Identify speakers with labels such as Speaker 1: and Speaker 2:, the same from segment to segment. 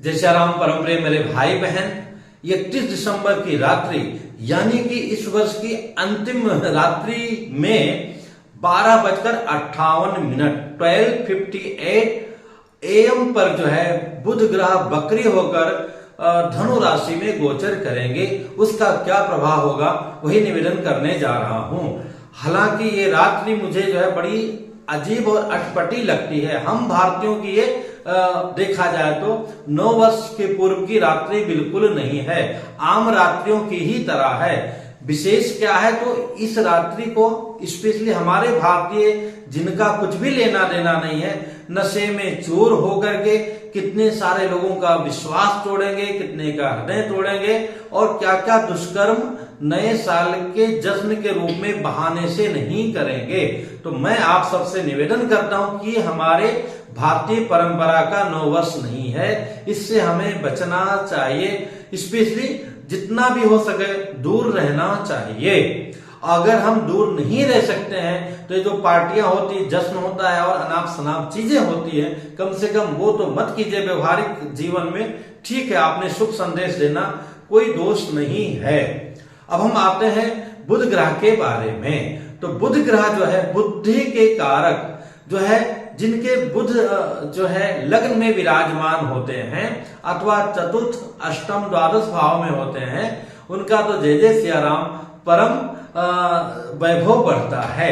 Speaker 1: जय श्री राम। परम प्रिय मेरे भाई बहन, 31 दिसंबर की रात्रि यानी कि इस वर्ष की अंतिम रात्रि में 12:58 12:58 AM पर जो है बुध ग्रह बकरी होकर धनु राशि में गोचर करेंगे। उसका क्या प्रभाव होगा वही निवेदन करने जा रहा हूं। हालांकि ये रात्रि मुझे जो है बड़ी अजीब और अटपटी लगती है। हम भारतीयों की ये देखा जाए तो 9 वर्ष के पूर्व की रात्रि बिल्कुल नहीं है, आम रात्रियों की ही तरह है। विशेष क्या है तो इस रात्रि को स्पेशली हमारे भारतीय जिनका कुछ भी लेना देना नहीं है, नशे में चूर होकर के कितने सारे लोगों का विश्वास तोड़ेंगे, कितने का हृदय तोड़ेंगे और क्या क्या दुष्कर्म नए साल के जश्न के रूप में बहाने से नहीं करेंगे। तो मैं आप सबसे निवेदन करता हूं कि हमारे भारतीय परंपरा का 9 वर्ष नहीं है, इससे हमें बचना चाहिए। स्पेशली जितना भी हो सके दूर रहना चाहिए। अगर हम दूर नहीं रह सकते हैं तो ये जो पार्टियां होती, जश्न होता है और अनाप शनाप चीजें होती है, कम से कम वो तो मत कीजिए व्यवहारिक जीवन में। ठीक है, आपने शुभ संदेश देना, कोई दोष नहीं है। अब हम आते हैं बुध ग्रह के बारे में। तो बुध ग्रह जो है बुद्धि के कारक जो है, जिनके बुध जो है लग्न में विराजमान होते हैं अथवा चतुर्थ अष्टम द्वादश भाव में होते हैं, उनका तो जय जय सिया राम परम वैभव बढ़ता है।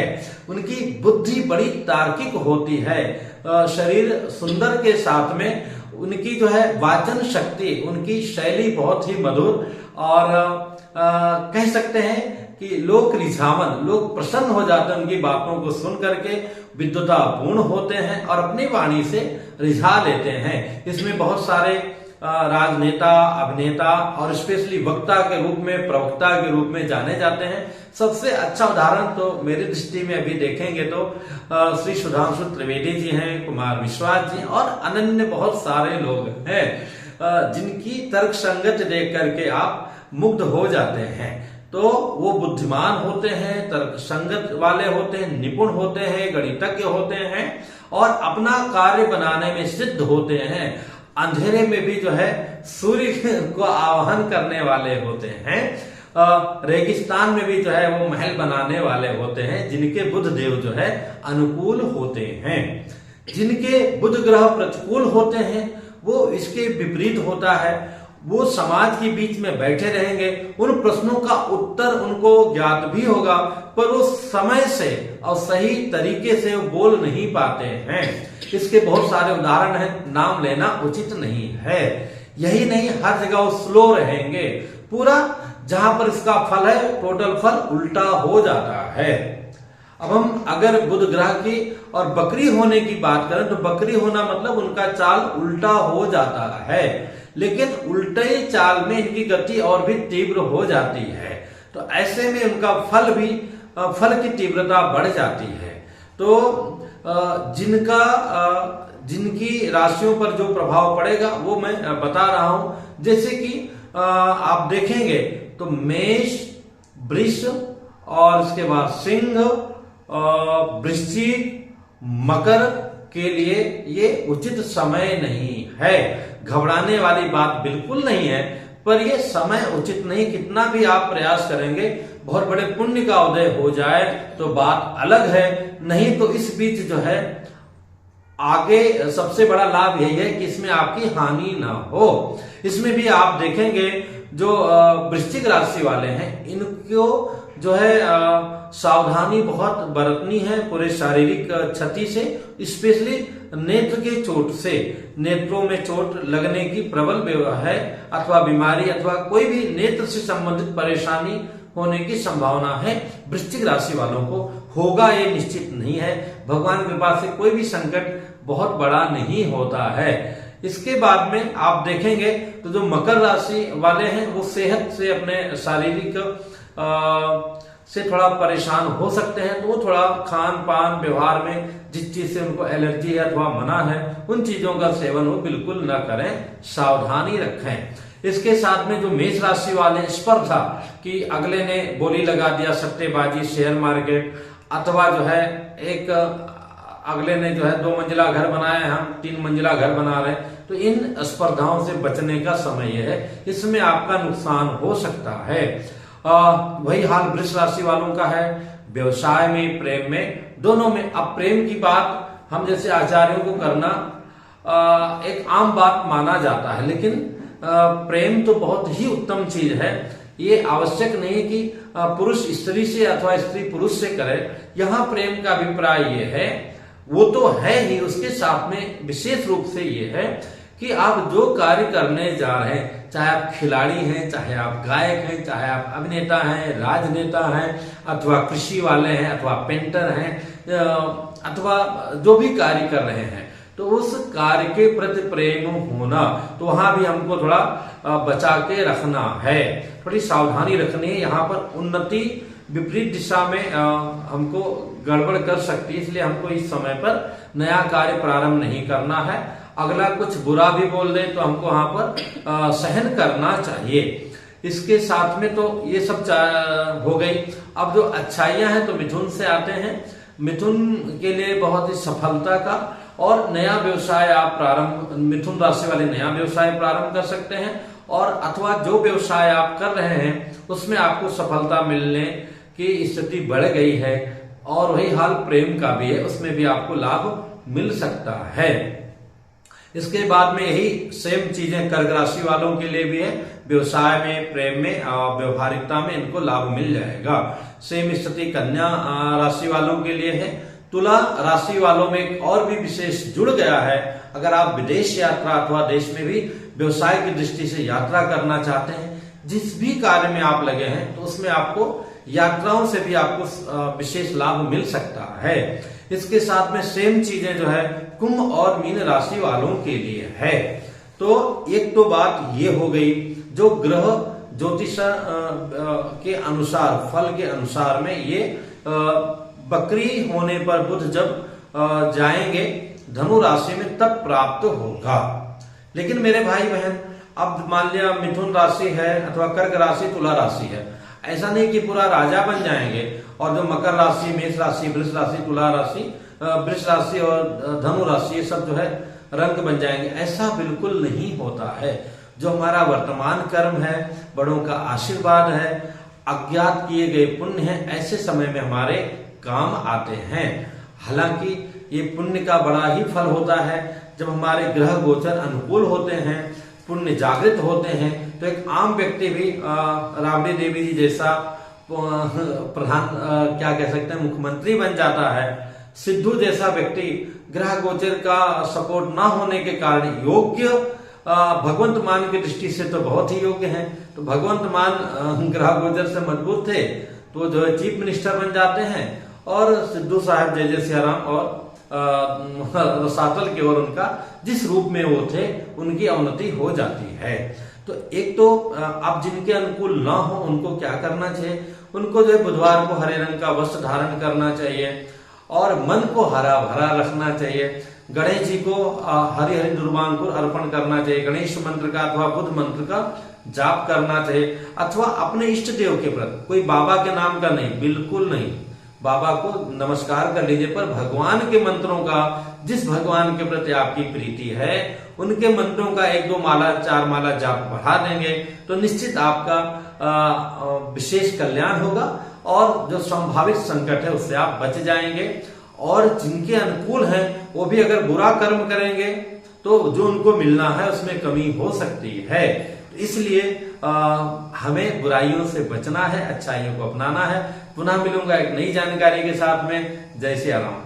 Speaker 1: उनकी बुद्धि बड़ी तार्किक होती है, शरीर सुंदर के साथ में उनकी जो है वाचन शक्ति, उनकी शैली बहुत ही मधुर और कह सकते हैं कि लोक रिझावन, लोग प्रसन्न हो जाते हैं उनकी बातों को सुन करके, विद्वतापूर्ण होते हैं और अपनी वाणी से रिझा लेते हैं। इसमें बहुत सारे राजनेता, अभिनेता और स्पेशली वक्ता के रूप में, प्रवक्ता के रूप में जाने जाते हैं। सबसे अच्छा उदाहरण तो मेरी दृष्टि में अभी देखेंगे तो श्री सुधांशु त्रिवेदी जी हैं, कुमार विश्वास जी और अनन्य बहुत सारे लोग हैं जिनकी तर्क संगत देख करके आप मुग्ध हो जाते हैं। तो वो बुद्धिमान होते हैं, तर्क संगत वाले होते हैं, निपुण होते हैं, गणितज्ञ होते हैं और अपना कार्य बनाने में सिद्ध होते हैं। अंधेरे में भी जो है सूर्य को आवाहन करने वाले होते हैं। रेगिस्तान में भी जो है वो महल बनाने वाले होते हैं, जिनके बुध देव जो है अनुकूल होते हैं। जिनके बुध ग्रह प्रतिकूल होते हैं वो इसके विपरीत होता है। वो समाज के बीच में बैठे रहेंगे, उन प्रश्नों का उत्तर उनको ज्ञात भी होगा पर वो समय से और सही तरीके से वो बोल नहीं पाते हैं। इसके बहुत सारे उदाहरण हैं, नाम लेना उचित नहीं है। यही नहीं, हर जगह वो स्लो रहेंगे, पूरा जहां पर इसका फल है टोटल फल उल्टा हो जाता है। अब हम अगर बुध ग्रह की और बकरी होने की बात करें तो बकरी होना मतलब उनका चाल उल्टा हो जाता है, लेकिन उल्टे चाल में इनकी गति और भी तीव्र हो जाती है। तो ऐसे में उनका फल की तीव्रता बढ़ जाती है। तो जिनकी राशियों पर जो प्रभाव पड़ेगा वो मैं बता रहा हूं। जैसे कि आप देखेंगे तो मेष, वृष और उसके बाद सिंह, वृश्चिक, मकर के लिए ये उचित समय नहीं है। घबराने वाली बात बिल्कुल नहीं है, पर ये समय उचित नहीं। कितना भी आप प्रयास करेंगे, बहुत बड़े पुण्य का उदय हो जाए तो बात अलग है, नहीं तो इस बीच जो है आगे सबसे बड़ा लाभ यही है कि इसमें आपकी हानि ना हो। इसमें भी आप देखेंगे जो वृश्चिक राशि वाले हैं, इनको जो है सावधानी बहुत बरतनी है पूरे शारीरिक क्षति से, स्पेशली नेत्र के चोट से। नेत्रों में चोट लगने की प्रबल है अथवा बीमारी अथवा कोई भी नेत्र से संबंधित परेशानी होने की संभावना है। वृश्चिक राशि वालों को होगा ये निश्चित नहीं है। भगवान की कृपा से कोई भी संकट बहुत बड़ा नहीं होता है। इसके बाद में आप देखेंगे तो जो मकर राशि वाले हैं वो सेहत से, अपने शारीरिक से थोड़ा परेशान हो सकते हैं। तो वो थोड़ा खान पान व्यवहार में जिस चीज से उनको एलर्जी है अथवा मना है, उन चीजों का सेवन वो बिल्कुल न करें, सावधानी रखें। इसके साथ में जो मेष राशि वाले स्पर्धा कि अगले ने बोली लगा दिया, सट्टेबाजी, शेयर मार्केट अथवा जो है एक अगले ने जो है 2 मंजिला घर बनाया है, हम 3 मंजिला घर बना रहे हैं, तो इन स्पर्धाओं से बचने का समय यह है, इसमें आपका नुकसान हो सकता है। वही हाल वृष राशि वालों का है, व्यवसाय में, प्रेम में, दोनों में। अब प्रेम की बात हम जैसे आचार्यों को करना एक आम बात माना जाता है, लेकिन प्रेम तो बहुत ही उत्तम चीज है। ये आवश्यक नहीं कि पुरुष स्त्री से अथवा स्त्री पुरुष से करे। यहाँ प्रेम का अभिप्राय ये है, वो तो है ही, उसके साथ में विशेष रूप से ये है कि आप जो कार्य करने जा रहे हैं, चाहे आप खिलाड़ी हैं, चाहे आप गायक हैं, चाहे आप अभिनेता हैं, राजनेता हैं, अथवा कृषि वाले हैं, अथवा पेंटर हैं, अथवा जो भी कार्य कर रहे हैं, तो उस कार्य के प्रति प्रेम होना, तो वहां भी हमको थोड़ा बचा के रखना है, थोड़ी सावधानी रखनी है। यहाँ पर उन्नति विपरीत दिशा में हमको गड़बड़ कर सकती है, इसलिए हमको इस समय पर नया कार्य प्रारंभ नहीं करना है। अगला कुछ बुरा भी बोल दे तो हमको वहां पर सहन करना चाहिए। इसके साथ में तो ये सब हो गई। अब जो अच्छाइयां हैं तो मिथुन से आते हैं। मिथुन के लिए बहुत ही सफलता का और नया व्यवसाय आप प्रारंभ, मिथुन राशि वाले नया व्यवसाय प्रारंभ कर सकते हैं, और अथवा जो व्यवसाय आप कर रहे हैं उसमें आपको सफलता मिलने की स्थिति बढ़ गई है। और वही हाल प्रेम का भी है, उसमें भी आपको लाभ मिल सकता है। इसके बाद में यही सेम चीजें कर्क राशि वालों के लिए भी है, व्यवसाय में, प्रेम में और व्यवहारिकता में इनको लाभ मिल जाएगा। सेम स्थिति कन्या राशि वालों के लिए है। तुला राशि वालों में एक और भी विशेष जुड़ गया है। अगर आप विदेश यात्रा अथवा देश में भी व्यवसाय की दृष्टि से यात्रा करना चाहते हैं, जिस भी कार्य में आप लगे हैं, तो उसमें आपको यात्राओं से भी आपको विशेष लाभ मिल सकता है। इसके साथ में सेम चीजें जो है कुंभ और मीन राशि वालों के लिए है। तो एक तो बात ये हो गई, जो ग्रह ज्योतिष के अनुसार, फल के अनुसार में ये बकरी होने पर बुध जब जाएंगे धनु राशि में तब प्राप्त होगा। लेकिन मेरे भाई बहन, अब मान लिया मिथुन राशि है अथवा कर्क राशि, तुला राशि है, ऐसा नहीं कि पूरा राजा बन जाएंगे और जो मकर राशि, मेष राशि, वृष राशि, तुला राशि, वृष राशि और धनु राशि, ये सब जो है रंग बन जाएंगे, ऐसा बिल्कुल नहीं होता है। जो हमारा वर्तमान कर्म है, बड़ों का आशीर्वाद है, अज्ञात किए गए पुण्य है, ऐसे समय में हमारे काम आते हैं। हालांकि ये पुण्य का बड़ा ही फल होता है जब हमारे ग्रह गोचर अनुकूल होते हैं, पुण्य जागृत होते हैं, तो एक आम व्यक्ति भी राबड़ी देवी जी जैसा प्रधान क्या कह सकते हैं, मुख्यमंत्री बन जाता है। सिद्धू जैसा व्यक्ति ग्रह गोचर का सपोर्ट ना होने के कारण योग्य, भगवंत मान की दृष्टि से तो बहुत ही योग्य हैं, तो भगवंत मान ग्रह गोचर से मजबूत थे तो जो है चीफ मिनिस्टर बन जाते हैं, और सिद्धू साहब जय जय सियाराम और रसातल की ओर उनका जिस रूप में वो थे उनकी अवनति हो जाती है। तो एक तो आप जिनके अनुकूल ना हो उनको क्या करना चाहिए, उनको जो है बुधवार को हरे रंग का वस्त्र धारण करना चाहिए और मन को हरा भरा रखना चाहिए। गणेश जी को हरि हरि दुर्वांकुर अर्पण करना चाहिए, गणेश मंत्र का अथवा बुध मंत्र का जाप करना चाहिए, अथवा अपने इष्ट देव के प्रति, कोई बाबा के नाम का नहीं, बिल्कुल नहीं, बाबा को नमस्कार कर लीजिए, पर भगवान के मंत्रों का, जिस भगवान के प्रति आपकी प्रीति है उनके मंत्रों का 1-2 माला 4 माला जाप बढ़ा देंगे तो निश्चित आपका विशेष कल्याण होगा और जो संभावित संकट है उससे आप बच जाएंगे। और जिनके अनुकूल हैं वो भी अगर बुरा कर्म करेंगे तो जो उनको मिलना है उसमें कमी हो सकती है। तो इसलिए हमें बुराइयों से बचना है, अच्छाइयों को अपनाना है। पुनः मिलूंगा एक नई जानकारी के साथ में। जय श्री राम।